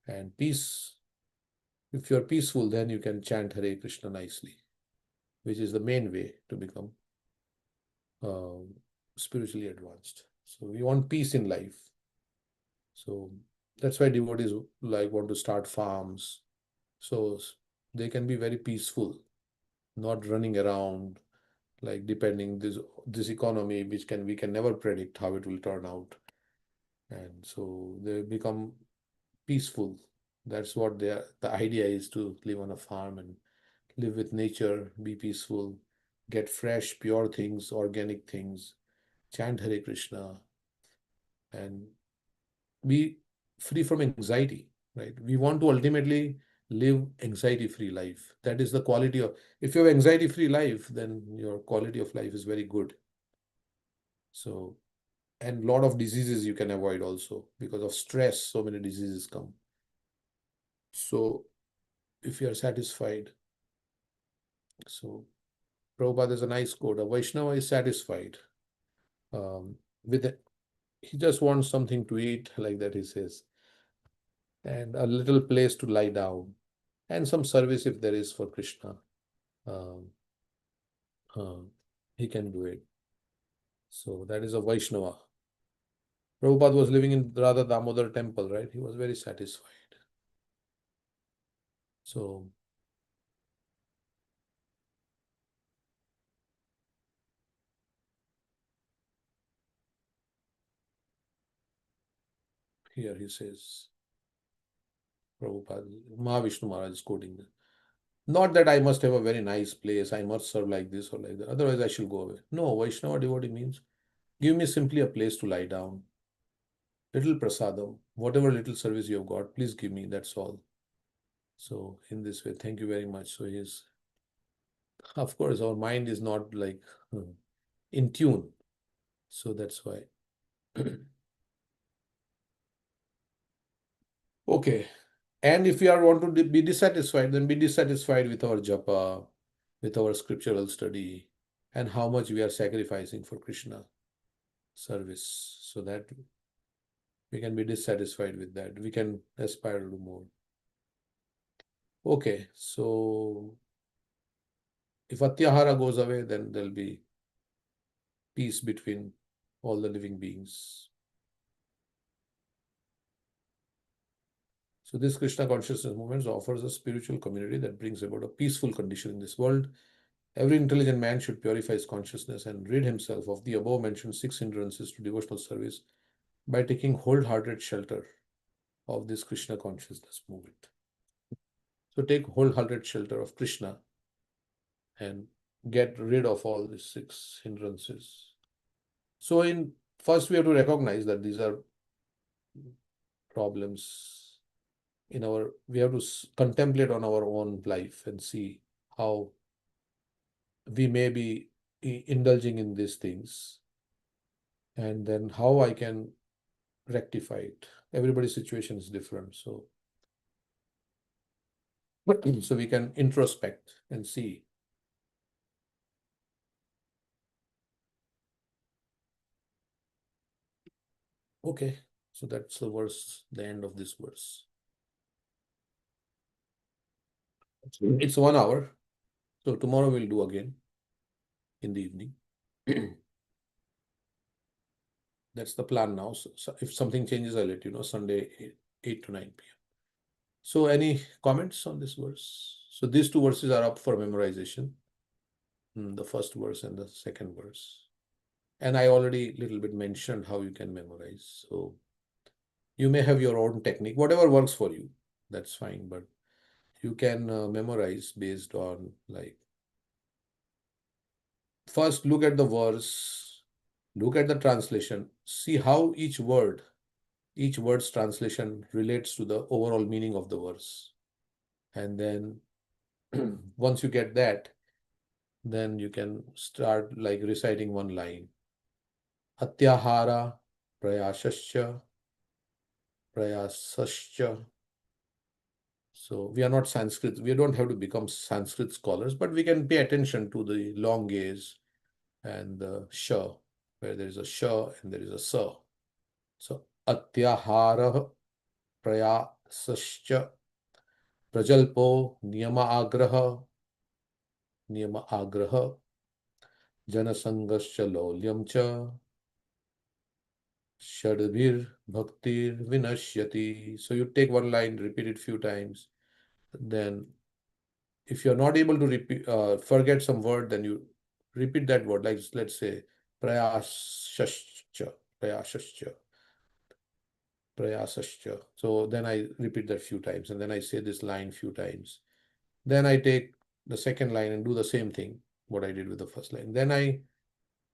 And peace, if you're peaceful, then you can chant Hare Krishna nicely, which is the main way to become spiritually advanced. So we want peace in life. So that's why devotees like want to start farms. So they can be very peaceful, not running around, like depending this economy, which we can never predict how it will turn out. And so they become peaceful. That's what the idea is, to live on a farm and live with nature, be peaceful, get fresh, pure things, organic things, chant Hare Krishna, and be free from anxiety, right? We want to ultimately live anxiety-free life. That is the quality of, if you have anxiety-free life, then your quality of life is very good. So, and lot of diseases you can avoid also because of stress. So many diseases come. So if you are satisfied, so Prabhupada has a nice quote: a Vaishnava is satisfied with it. He just wants something to eat, like that he says, and a little place to lie down, and some service if there is for Krishna. Um, he can do it. So that is a Vaishnava. Prabhupada was living in Radha Damodar temple, right? He was very satisfied. So here he says, Prabhupada, Mahavishnu Maharaj is quoting this. Not that I must have a very nice place, I must serve like this or like that, otherwise I shall go away. No, Vaishnava devotee means give me simply a place to lie down, little prasadam, whatever little service you have got, please give me, that's all. So in this way, thank you very much. So he's, of course, our mind is not like in tune. So that's why. Okay. And if we are want to be dissatisfied, then be dissatisfied with our japa, with our scriptural study, and how much we are sacrificing for Krishna service, so that we can be dissatisfied with that. We can aspire to do more. Okay, so if Atyahara goes away, then there'll be peace between all the living beings. So this Krishna consciousness movement offers a spiritual community that brings about a peaceful condition in this world. Every intelligent man should purify his consciousness and rid himself of the above mentioned 6 hindrances to devotional service by taking wholehearted shelter of this Krishna consciousness movement. So take wholehearted shelter of Krishna and get rid of all these 6 hindrances. So first we have to recognize that these are problems in our, we have to contemplate on our own life and see how we may be indulging in these things, and then how I can rectify it. Everybody's situation is different, so so we can introspect and see. Okay, so that's the verse, the end of this verse. It's 1 hour, so tomorrow we'll do again in the evening. That's the plan now. So if something changes, I'll let you know. Sunday, 8 to 9 p.m. So any comments on this verse? So these 2 verses are up for memorization. The first verse and the second verse. And I already little bit mentioned how you can memorize. So you may have your own technique, whatever works for you, that's fine. But you can memorize based on, like, first look at the verse, look at the translation, see how each word's translation relates to the overall meaning of the verse. And then once you get that, then you can start like reciting one line. Atyahara prayasascha prayasascha. So we are not Sanskrit, we don't have to become Sanskrit scholars, but we can pay attention to the long gaze and the sh, where there is a sh and there is a sa. So atyahara prayasascha prajalpo niyama agraha janasangascha laulyam cha Shadbhir Bhaktir Vinashyati. So you take one line, repeat it few times. Then if you're not able to repeat, forget some word, then you repeat that word. Like let's say Prayasascha, Prayasascha, Prayasascha. So then I repeat that few times, and then I say this line few times. Then I take the second line and do the same thing, what I did with the first line. Then I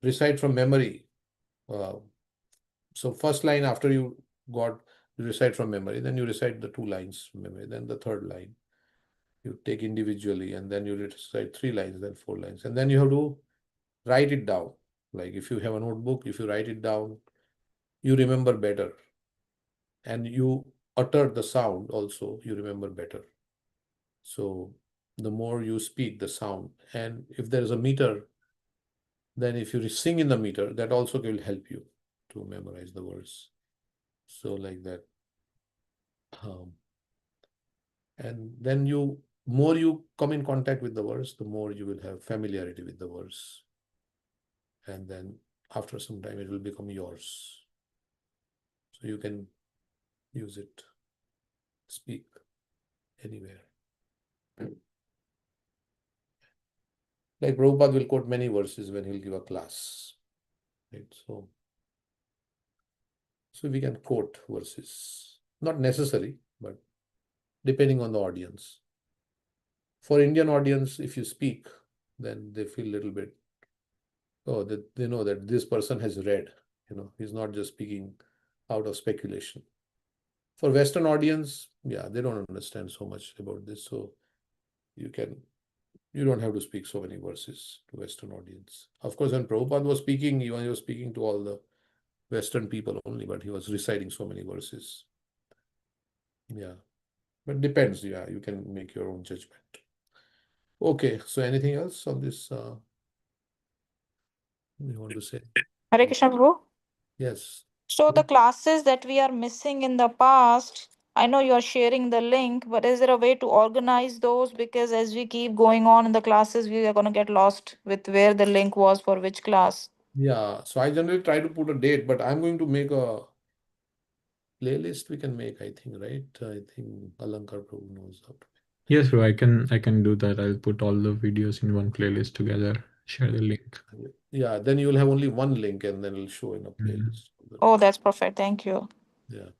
recite from memory. So first line after you recite from memory, then you recite the 2 lines from memory, then the third line. You take individually, and then you recite 3 lines, then 4 lines, and then you have to write it down. Like if you have a notebook, if you write it down, you remember better, and you utter the sound also, you remember better. So the more you speak the sound, and if there is a meter, then if you sing in the meter, that also will help you to memorize the words. So like that. And then more you come in contact with the words, the more you will have familiarity with the words. And then after some time, it will become yours. So you can use it, speak anywhere. Like Prabhupada will quote many verses when he'll give a class. Right? So we can quote verses. Not necessary, but depending on the audience. For Indian audience, if you speak, then they feel a little bit, oh, they know that this person has read. He's not just speaking out of speculation. For Western audience, yeah, they don't understand so much about this. So you don't have to speak so many verses to Western audience. Of course, when Prabhupada was speaking, he was speaking to all the Western people only, but he was reciting so many verses. Yeah, but depends. Yeah, you can make your own judgment. Okay, so anything else on this you want to say? Hare Krishna Prabhu. Yes. So the classes that we are missing in the past, I know you are sharing the link, but is there a way to organize those? Because as we keep going on in the classes, we are going to get lost with where the link was for which class. Yeah, so I generally try to put a date, but I'm going to make a playlist we can make, I think, right? I think Alankar Prabhu knows how to. Yes, bro, I can do that. I'll put all the videos in one playlist together, share the link. Yeah, then you will have only one link and then it'll show in a playlist. Oh, that's perfect. Thank you. Yeah.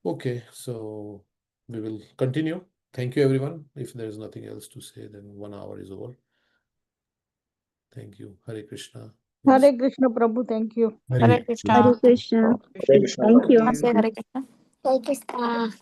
Okay, so we will continue. Thank you, everyone. If there's nothing else to say, then 1 hour is over. Thank you. Hare Krishna. Hare Krishna, Prabhu, thank you. Hare Krishna. Hare Krishna. Hare Krishna. Thank you. Say Hare Krishna. Hare Krishna.